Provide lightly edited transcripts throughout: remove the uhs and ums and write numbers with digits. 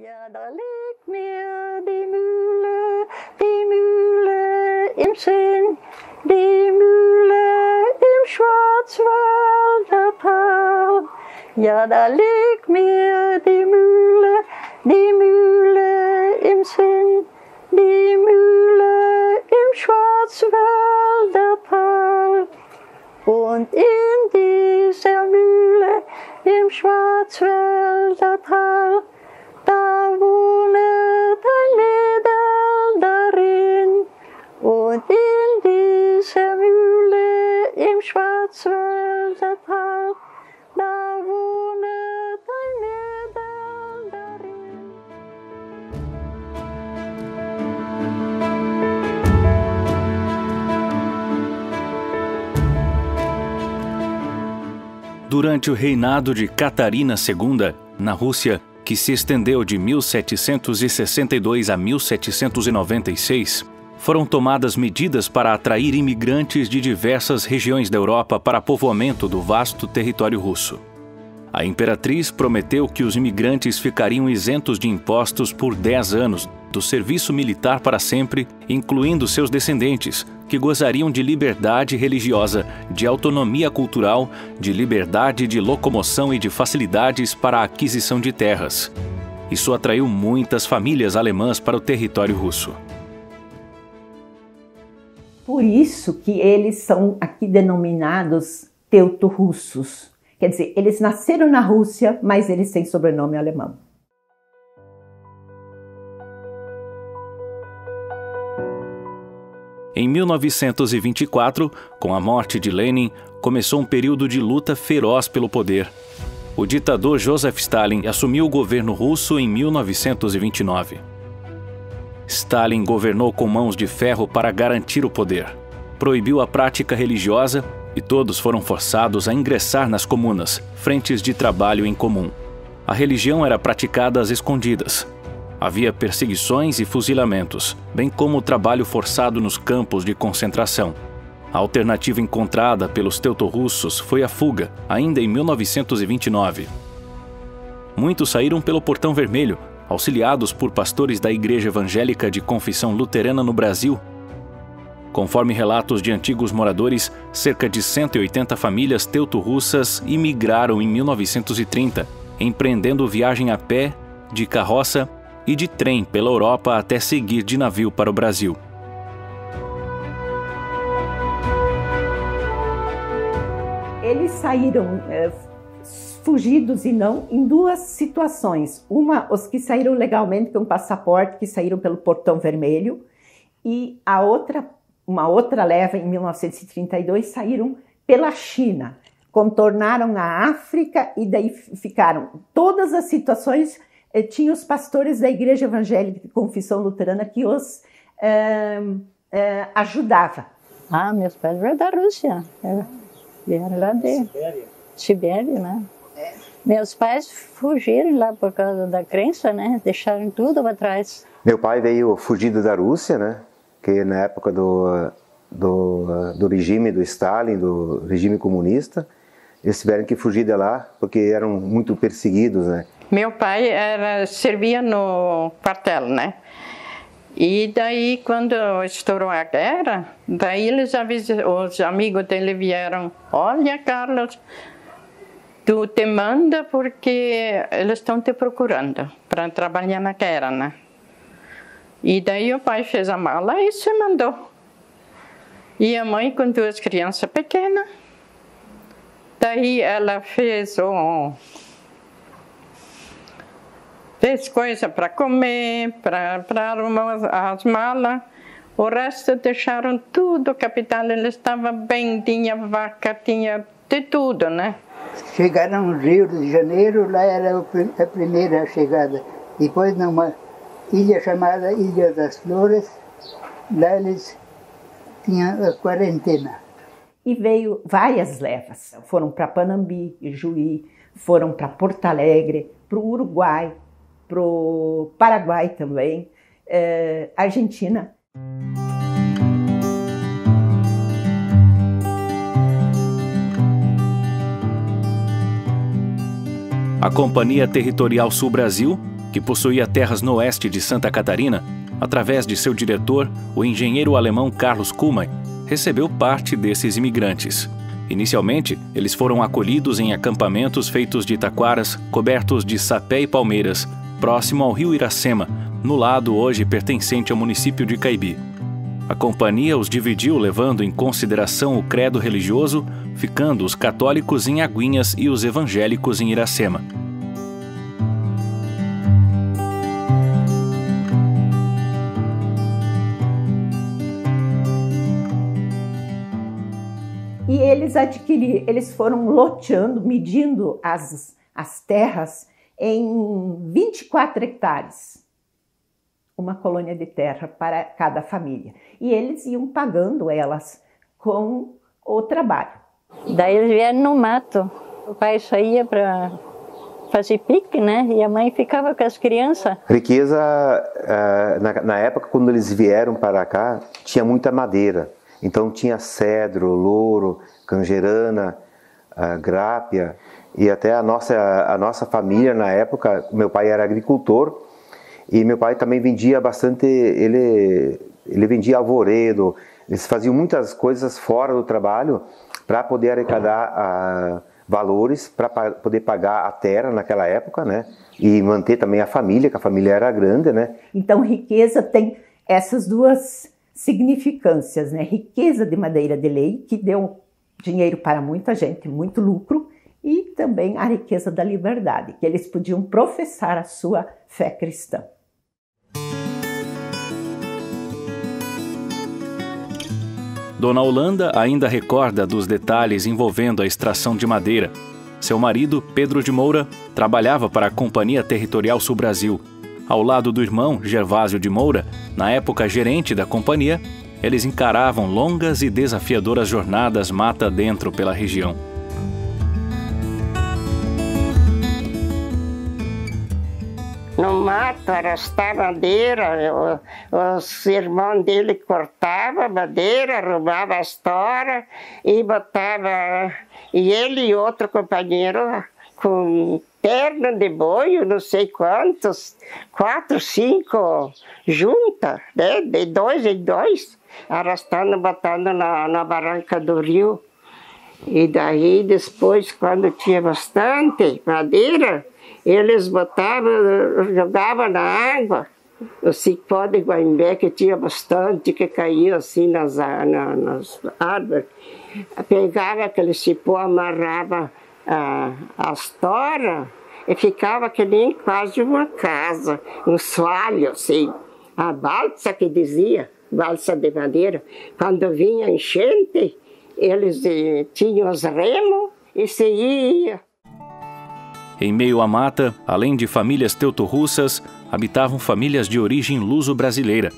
Ja, da liegt mir die Mühle im Sinn, die Mühle im Schwarzwälder Tal. Ja, da liegt mir die Mühle im Sinn, die Mühle im Schwarzwälder Tal. Und in dieser Mühle im Schwarzwälder Tal, da wohnet ein Mädel darin. Und in dieser Mühle im Schwarzwälder Tal, da wohnet ein Mädel darin. Durante o reinado de Catarina II, na Rússia, que se estendeu de 1762 a 1796, foram tomadas medidas para atrair imigrantes de diversas regiões da Europa para povoamento do vasto território russo. A imperatriz prometeu que os imigrantes ficariam isentos de impostos por 10 anos, do serviço militar para sempre, incluindo seus descendentes, que gozariam de liberdade religiosa, de autonomia cultural, de liberdade de locomoção e de facilidades para a aquisição de terras. Isso atraiu muitas famílias alemãs para o território russo. Por isso que eles são aqui denominados teuto-russos. Quer dizer, eles nasceram na Rússia, mas eles têm sobrenome alemão. Em 1924, com a morte de Lenin, começou um período de luta feroz pelo poder. O ditador Joseph Stalin assumiu o governo russo em 1929. Stalin governou com mãos de ferro para garantir o poder. Proibiu a prática religiosa e todos foram forçados a ingressar nas comunas, frentes de trabalho em comum. A religião era praticada às escondidas. Havia perseguições e fuzilamentos, bem como o trabalho forçado nos campos de concentração. A alternativa encontrada pelos teutorrussos foi a fuga, ainda em 1929. Muitos saíram pelo Portão Vermelho, auxiliados por pastores da Igreja Evangélica de Confissão Luterana no Brasil. Conforme relatos de antigos moradores, cerca de 180 famílias teutorrussas imigraram em 1930, empreendendo viagem a pé, de carroça e de trem pela Europa até seguir de navio para o Brasil. Eles saíram fugidos e não em duas situações. Uma, os que saíram legalmente com passaporte, que saíram pelo Portão Vermelho, e a outra, uma outra leva em 1932, saíram pela China, contornaram a África e daí ficaram. Todas as situações tinha os pastores da Igreja Evangélica de Confissão Luterana que os ajudavam. Ah, meus pais eram da Rússia. Vieram lá de Sibéria, né? Meus pais fugiram lá por causa da crença, né? Deixaram tudo para trás. Meu pai veio fugido da Rússia, né? Que na época do regime do Stalin, do regime comunista, eles tiveram que fugir de lá porque eram muito perseguidos, né? Meu pai servia no quartel, né? E daí, quando estourou a guerra, daí os amigos dele vieram: olha, Carlos, tu te manda porque eles estão te procurando para trabalhar na guerra, né? E daí o pai fez a mala e se mandou. E a mãe com duas crianças pequenas. Daí ela fez coisa para comer, para arrumar as malas. O resto deixaram tudo. A capital ele estava bem, tinha vaca, tinha de tudo, né? Chegaram no Rio de Janeiro, lá era a primeira chegada. Depois numa ilha chamada Ilha das Flores, lá eles tinham a quarentena. E veio várias levas. Foram para Panambi, Juí, foram para Porto Alegre, para o Uruguai, para o Paraguai também, Argentina. A Companhia Territorial Sul Brasil, que possuía terras no oeste de Santa Catarina, através de seu diretor, o engenheiro alemão Carlos Kuhlmann, recebeu parte desses imigrantes. Inicialmente, eles foram acolhidos em acampamentos feitos de taquaras, cobertos de sapé e palmeiras, próximo ao rio Iracema, no lado hoje pertencente ao município de Caibi. A companhia os dividiu levando em consideração o credo religioso, ficando os católicos em Agüinhas e os evangélicos em Iracema. E eles foram loteando, medindo as terras em 24 hectares. Uma colônia de terra para cada família. E eles iam pagando elas com o trabalho. Daí eles vieram no mato. O pai saía para fazer pique, né? E a mãe ficava com as crianças. Riqueza, na época, quando eles vieram para cá, tinha muita madeira. Então tinha cedro, louro, canjerana, grápia. E até a nossa família, na época, meu pai era agricultor. E meu pai também vendia bastante, ele vendia alvoredo, eles faziam muitas coisas fora do trabalho para poder arrecadar valores, para poder pagar a terra naquela época, né? E manter também a família, que a família era grande, né? Então, riqueza tem essas duas significâncias, né? Riqueza de madeira de lei, que deu dinheiro para muita gente, muito lucro, e também a riqueza da liberdade, que eles podiam professar a sua fé cristã. Dona Holanda ainda recorda dos detalhes envolvendo a extração de madeira. Seu marido, Pedro de Moura, trabalhava para a Companhia Territorial Sul Brasil. Ao lado do irmão, Gervásio de Moura, na época gerente da companhia, eles encaravam longas e desafiadoras jornadas mata dentro pela região. No mato, arrastar madeira, os irmãos dele cortavam madeira, arrumavam as toras e botava. E ele e outro companheiro com perna de boi, não sei quantos, 4, 5 juntas, né? De 2 em 2, arrastando, botando na barranca do rio. E daí, depois, quando tinha bastante madeira, eles botavam, jogavam na água, o cipó de Guaimbé, que tinha bastante, que caía assim nas árvores. Pegava aquele cipó, amarrava as toras e ficava que nem quase uma casa, um soalho assim. A balsa que dizia, balsa de madeira, quando vinha enchente, eles tinham os remos e se ia. Em meio à mata, além de famílias teuto-russas, habitavam famílias de origem luso-brasileira.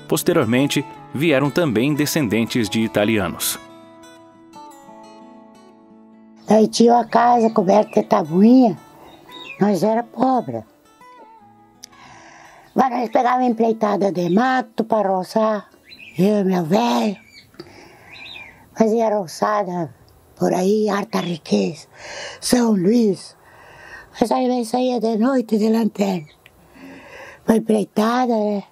Posteriormente, vieram também descendentes de italianos. Daí tinha uma casa coberta de tabuinha, nós era pobre. Mas nós pegávamos empreitada de mato para roçar, eu e meu velho. Fazia roçada por aí, harta riqueza, São Luís. Mas aí saía de noite de lanterna, foi empreitada, né?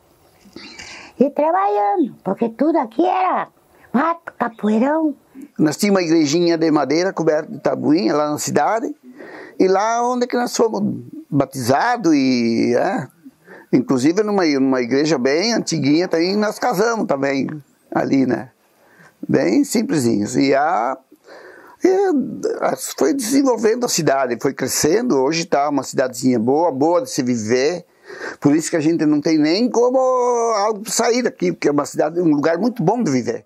E trabalhando, porque tudo aqui era mato, capoeirão. Nós tínhamos uma igrejinha de madeira coberta de tabuinha lá na cidade, e lá onde que nós fomos batizados, e inclusive numa igreja bem antiguinha, também nós casamos também ali, né? Bem simplesinhos. E foi desenvolvendo a cidade, foi crescendo, hoje está uma cidadezinha boa de se viver. Por isso que a gente não tem nem como algo para sair daqui, porque é uma cidade, um lugar muito bom de viver.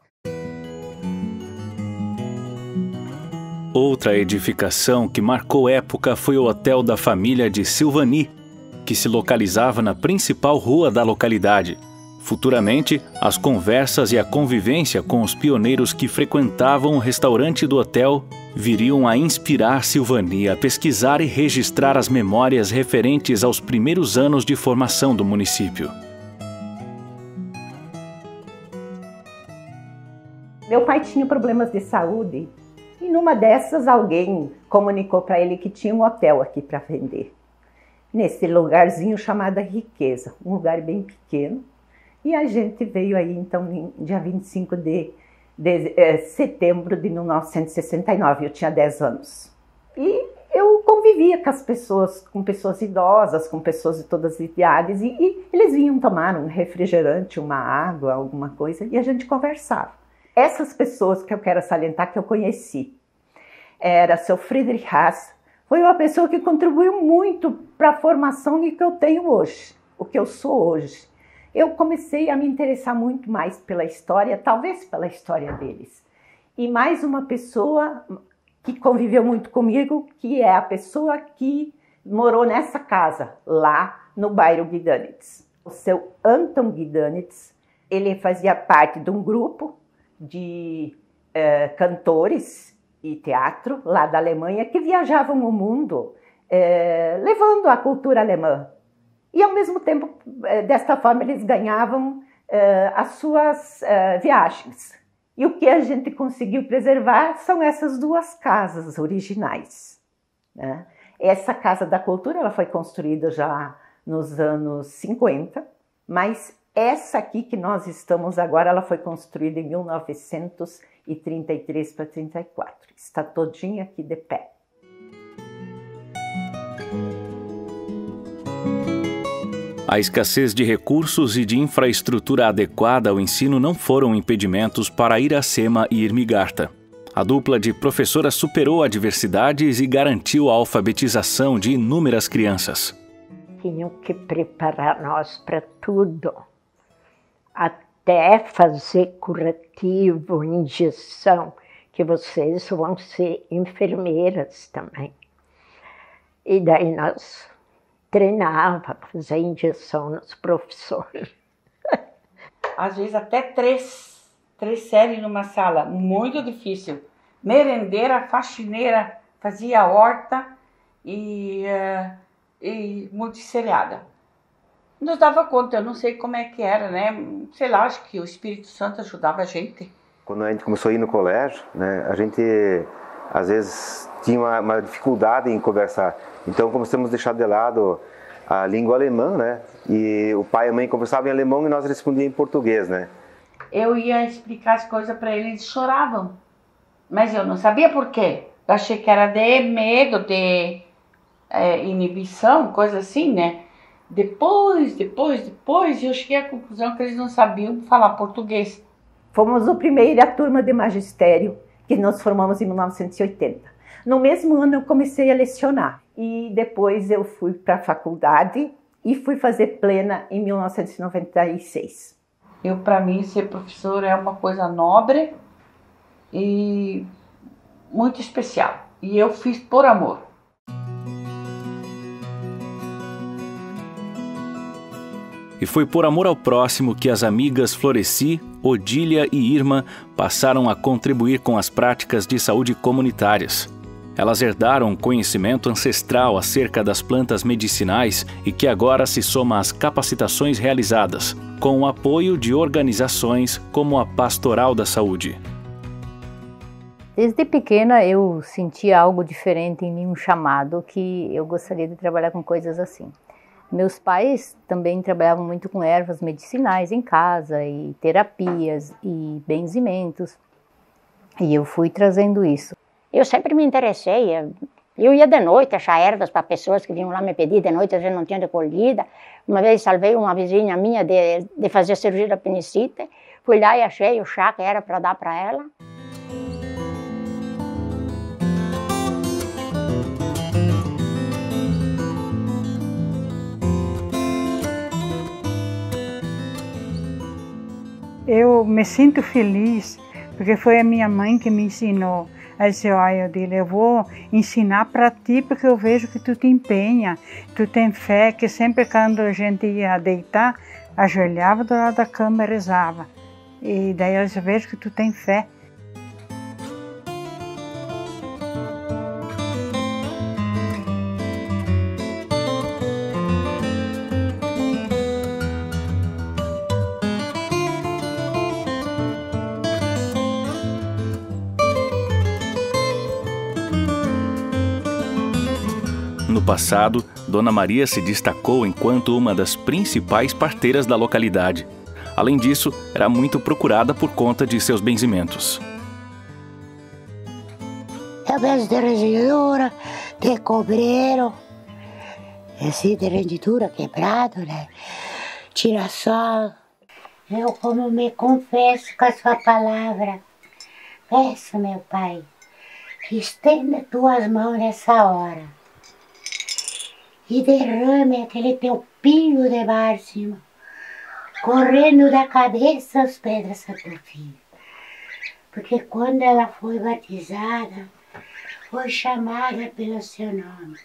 Outra edificação que marcou época foi o Hotel da Família de Silvani, que se localizava na principal rua da localidade. Futuramente, as conversas e a convivência com os pioneiros que frequentavam o restaurante do hotel viriam a inspirar Silvani a pesquisar e registrar as memórias referentes aos primeiros anos de formação do município. Meu pai tinha problemas de saúde E numa dessas, alguém comunicou para ele que tinha um hotel aqui para vender. Nesse lugarzinho chamado Riqueza, um lugar bem pequeno. E a gente veio aí, então, dia 25 de setembro de 1969, eu tinha 10 anos. E eu convivia com pessoas idosas, com pessoas de todas as idades, e eles vinham tomar um refrigerante, uma água, alguma coisa, e a gente conversava. Essas pessoas que eu quero salientar, que eu conheci, era seu Friedrich Haas, foi uma pessoa que contribuiu muito para a formação que eu tenho hoje, o que eu sou hoje. Eu comecei a me interessar muito mais pela história, talvez pela história deles. E mais uma pessoa que conviveu muito comigo, que é a pessoa que morou nessa casa, lá no bairro Guidanitz. O seu Anton Guidanitz, ele fazia parte de um grupo de cantores e teatro lá da Alemanha que viajavam o mundo levando a cultura alemã. E ao mesmo tempo, desta forma, eles ganhavam as suas viagens. E o que a gente conseguiu preservar são essas duas casas originais, né? Essa Casa da Cultura ela foi construída já nos anos 50, mas essa aqui que nós estamos agora, ela foi construída em 1933 para 34. Está todinha aqui de pé. A escassez de recursos e de infraestrutura adequada ao ensino não foram impedimentos para Iracema e Irmigarta. A dupla de professoras superou adversidades e garantiu a alfabetização de inúmeras crianças. Tinham que preparar nós para tudo, até fazer curativo, injeção, que vocês vão ser enfermeiras também. E daí nós treinava, fazia injeção nos professores. Às vezes até três séries numa sala, muito difícil. Merendeira, faxineira, fazia horta e multisseriada. Nos dava conta, eu não sei como é que era, né? Sei lá, acho que o Espírito Santo ajudava a gente. Quando a gente começou a ir no colégio, né, a gente às vezes tinha uma dificuldade em conversar. Então começamos a deixar de lado a língua alemã, né? E o pai e a mãe conversavam em alemão e nós respondíamos em português, né? Eu ia explicar as coisas para eles, eles choravam. Mas eu não sabia por quê. Eu achei que era de medo, de inibição, coisa assim, né? Depois, eu cheguei à conclusão que eles não sabiam falar português. Fomos a primeira turma de magistério, que nós formamos em 1980. No mesmo ano eu comecei a lecionar e depois eu fui para a faculdade e fui fazer plena em 1996. Para mim, ser professora é uma coisa nobre e muito especial. E eu fiz por amor. E foi por amor ao próximo que as amigas Floreci, Odília e Irma passaram a contribuir com as práticas de saúde comunitárias. Elas herdaram um conhecimento ancestral acerca das plantas medicinais e que agora se soma às capacitações realizadas, com o apoio de organizações como a Pastoral da Saúde. Desde pequena eu sentia algo diferente em mim, um chamado que eu gostaria de trabalhar com coisas assim. Meus pais também trabalhavam muito com ervas medicinais em casa, e terapias, e benzimentos. E eu fui trazendo isso. Eu sempre me interessei. Eu ia de noite achar ervas para pessoas que vinham lá me pedir. De noite a gente não tinha recolhida. Uma vez salvei uma vizinha minha de fazer cirurgia da apendicite. Fui lá e achei o chá que era para dar para ela. Eu me sinto feliz, porque foi a minha mãe que me ensinou. Ela disse, olha, Odília, eu vou ensinar para ti, porque eu vejo que tu te empenha, tu tem fé, que sempre quando a gente ia deitar, ajoelhava do lado da cama e rezava. E daí eu disse, eu vejo que tu tem fé. passado, Dona Maria se destacou enquanto uma das principais parteiras da localidade. Além disso, era muito procurada por conta de seus benzimentos. Eu benzo de rendidura, de cobreiro, assim, de rendidura quebrado, né? Tira-sol. Eu, como me confesso com a sua palavra, peço, meu Pai, que estenda tuas mãos nessa hora e derrame aquele teu pingo de bálsamo correndo da cabeça aos pés dessa tua filha. Porque quando ela foi batizada, foi chamada pelo seu nome.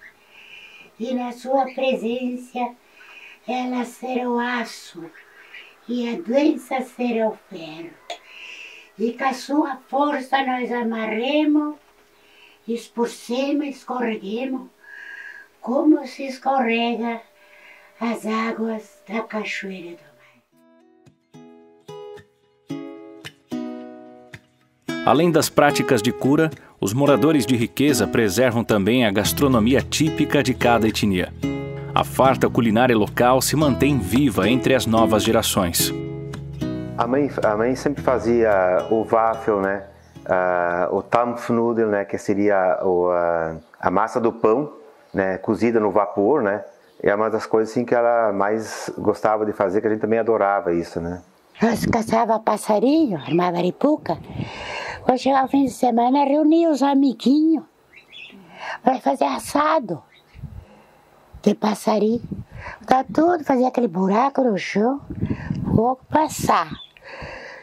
E na sua presença, ela será o aço e a doença será o ferro. E com a sua força nós amarremos, expulsemos, escorreguemos, como se escorrega as águas da cachoeira do Além das práticas de cura, os moradores de Riqueza preservam também a gastronomia típica de cada etnia. A farta culinária local se mantém viva entre as novas gerações. A mãe sempre fazia o waffle, né? O Dampfnudel, né? Que seria a massa do pão, né? Cozida no vapor, né? É uma das coisas assim, que ela mais gostava de fazer, que a gente também adorava isso, né? Nós caçava passarinho, armava aripuca. Quando chegava o fim de semana, reunia os amiguinhos para fazer assado de passarinho. Tá tudo, fazia aquele buraco no chão, fogo passar.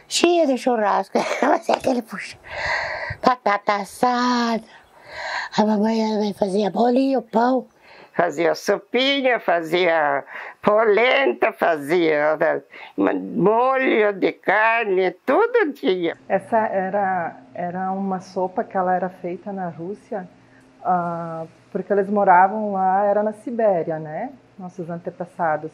Cheia de churrasco, fazia aquele puxão. Batata assada. A mamãe fazia bolinho, pão. Fazia sopinha, fazia polenta, fazia molho de carne, tudo tinha. Essa era uma sopa que ela era feita na Rússia, porque eles moravam lá, era na Sibéria, né? Nossos antepassados.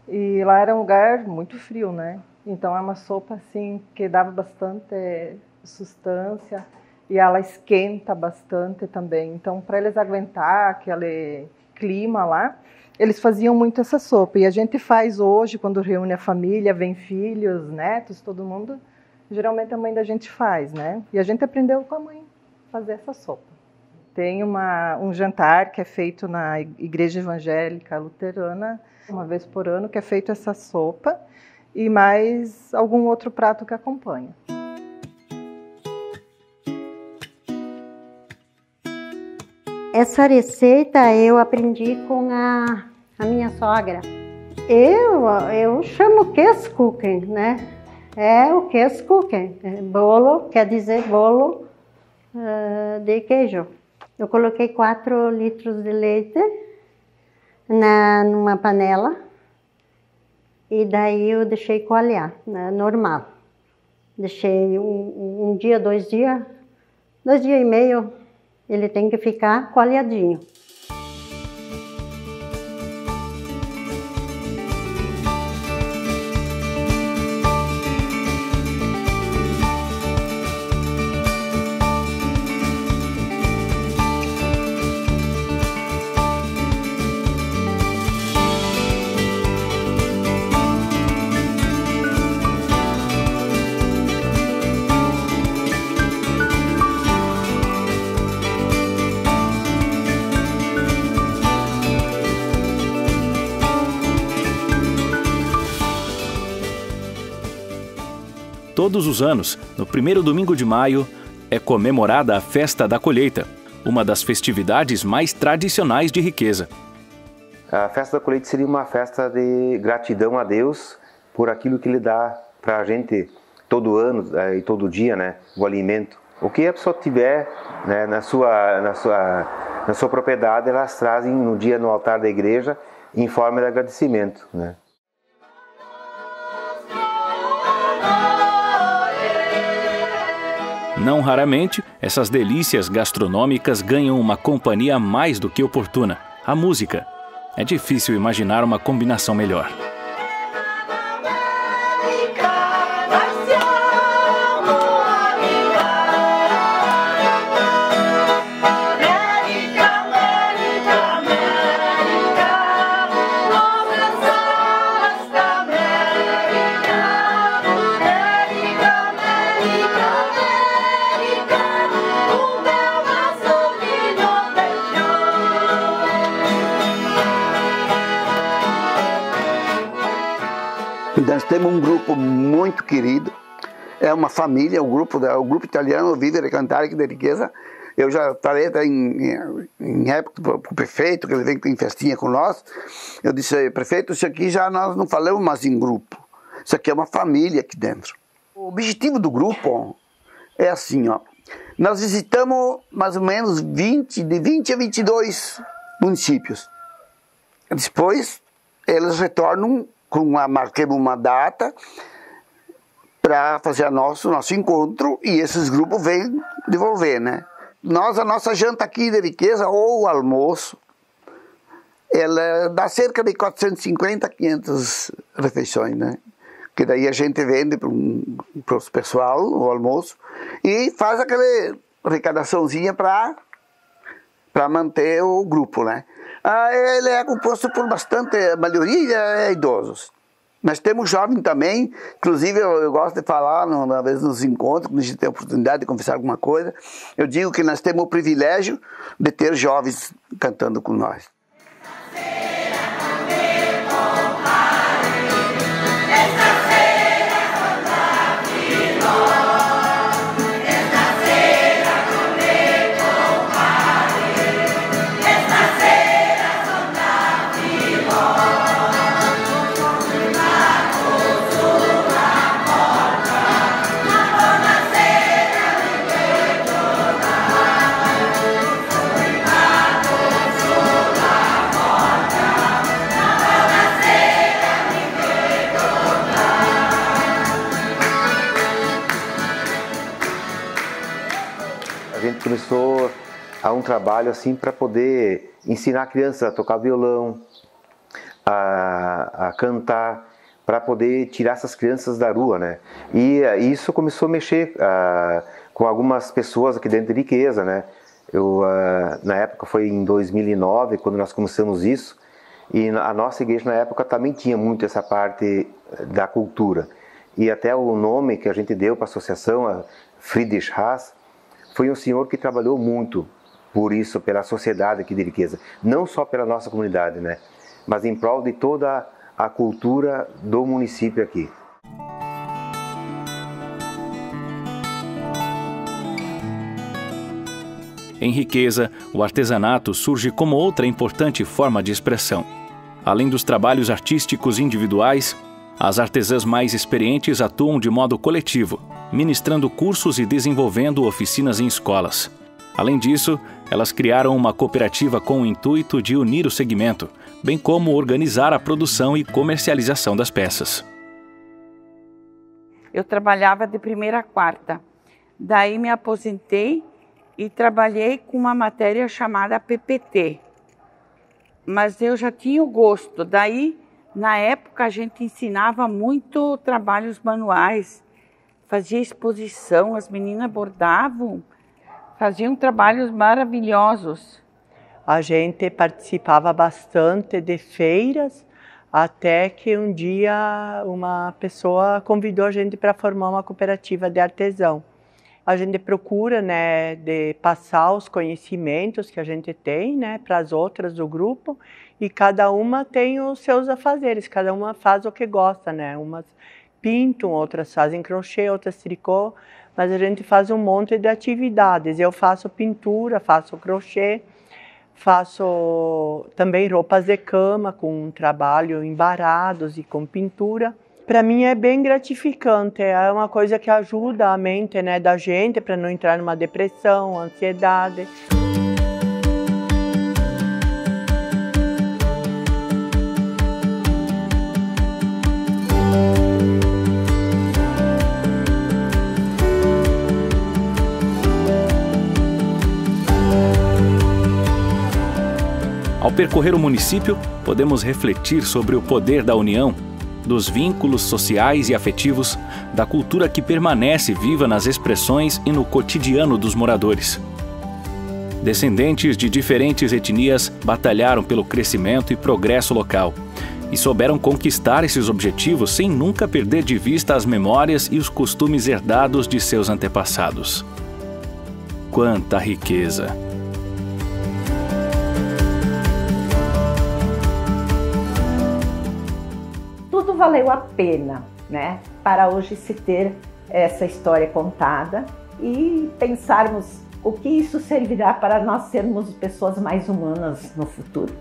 E lá era um lugar muito frio, né? Então é uma sopa assim que dava bastante sustância e ela esquenta bastante também. Então para eles aguentar aquele clima lá, eles faziam muito essa sopa. E a gente faz hoje, quando reúne a família, vem filhos, netos, todo mundo, geralmente a mãe da gente faz, né? E a gente aprendeu com a mãe fazer essa sopa. Tem um jantar que é feito na igreja evangélica luterana, uma vez por ano, que é feito essa sopa e mais algum outro prato que acompanha. Essa receita eu aprendi com a minha sogra. Eu chamo Käsekuchen, né? É o Käsekuchen. Bolo quer dizer bolo de queijo. Eu coloquei 4 litros de leite numa panela e daí eu deixei coalhar, né, normal. Deixei um dia, 2 dias, 2 dias e meio. Ele tem que ficar coalhadinho. Todos os anos, no primeiro domingo de maio, é comemorada a Festa da Colheita, uma das festividades mais tradicionais de Riqueza. A Festa da Colheita seria uma festa de gratidão a Deus por aquilo que Ele dá para a gente todo ano e todo dia, né, o alimento. O que a pessoa tiver, né, na sua propriedade, elas trazem no dia no altar da igreja em forma de agradecimento, né. Não raramente, essas delícias gastronômicas ganham uma companhia mais do que oportuna: a música. É difícil imaginar uma combinação melhor. Nós temos um grupo muito querido, é uma família, o grupo italiano Vivere e Cantare de Riqueza. Eu já falei até em época para o prefeito, que ele vem em festinha com nós, eu disse, prefeito, isso aqui já nós não falamos mais em grupo, isso aqui é uma família aqui dentro. O objetivo do grupo é assim, ó, nós visitamos mais ou menos de 20 a 22 municípios. Depois, eles retornam, marcamos uma data para fazer o nosso encontro e esses grupos vêm devolver, né? A nossa janta aqui de Riqueza, ou o almoço, ela dá cerca de 450 a 500 refeições, né? Que daí a gente vende para o pessoal, o almoço, e faz aquela arrecadaçãozinha para manter o grupo, né? Ele é composto por a maioria é idosos. Nós temos jovens também, inclusive eu gosto de falar, às vezes nos encontros, quando a gente tem a oportunidade de conversar alguma coisa, eu digo que nós temos o privilégio de ter jovens cantando com nós. Começou a um trabalho assim para poder ensinar crianças a tocar violão, a cantar, para poder tirar essas crianças da rua, né? E isso começou a mexer com algumas pessoas aqui dentro de Riqueza, né? Na época foi em 2009 quando nós começamos isso, e a nossa igreja na época também tinha muito essa parte da cultura, e até o nome que a gente deu para a associação, a Friedrich Haas, foi um senhor que trabalhou muito por isso, pela sociedade aqui de Riqueza. Não só pela nossa comunidade, né? Mas em prol de toda a cultura do município aqui. Em Riqueza, o artesanato surge como outra importante forma de expressão. Além dos trabalhos artísticos individuais, as artesãs mais experientes atuam de modo coletivo, ministrando cursos e desenvolvendo oficinas em escolas. Além disso, elas criaram uma cooperativa com o intuito de unir o segmento, bem como organizar a produção e comercialização das peças. Eu trabalhava de primeira a quarta, daí me aposentei e trabalhei com uma matéria chamada PPT. Mas eu já tinha o gosto, daí na época a gente ensinava muito trabalhos manuais, fazia exposição, as meninas bordavam, faziam trabalhos maravilhosos. A gente participava bastante de feiras, até que um dia uma pessoa convidou a gente para formar uma cooperativa de artesão. A gente procura, né, de passar os conhecimentos que a gente tem, né, para as outras do grupo, e cada uma tem os seus afazeres, cada uma faz o que gosta, né? Umas pintam, outras fazem crochê, outras tricô, mas a gente faz um monte de atividades. Eu faço pintura, faço crochê, faço também roupas de cama com trabalho em barados e com pintura. Para mim é bem gratificante, é uma coisa que ajuda a mente, né, da gente para não entrar numa depressão, ansiedade. Ao percorrer o município, podemos refletir sobre o poder da união, dos vínculos sociais e afetivos, da cultura que permanece viva nas expressões e no cotidiano dos moradores. Descendentes de diferentes etnias batalharam pelo crescimento e progresso local e souberam conquistar esses objetivos sem nunca perder de vista as memórias e os costumes herdados de seus antepassados. Quanta riqueza! valeu a pena, né, para hoje se ter essa história contada e pensarmos o que isso servirá para nós sermos pessoas mais humanas no futuro.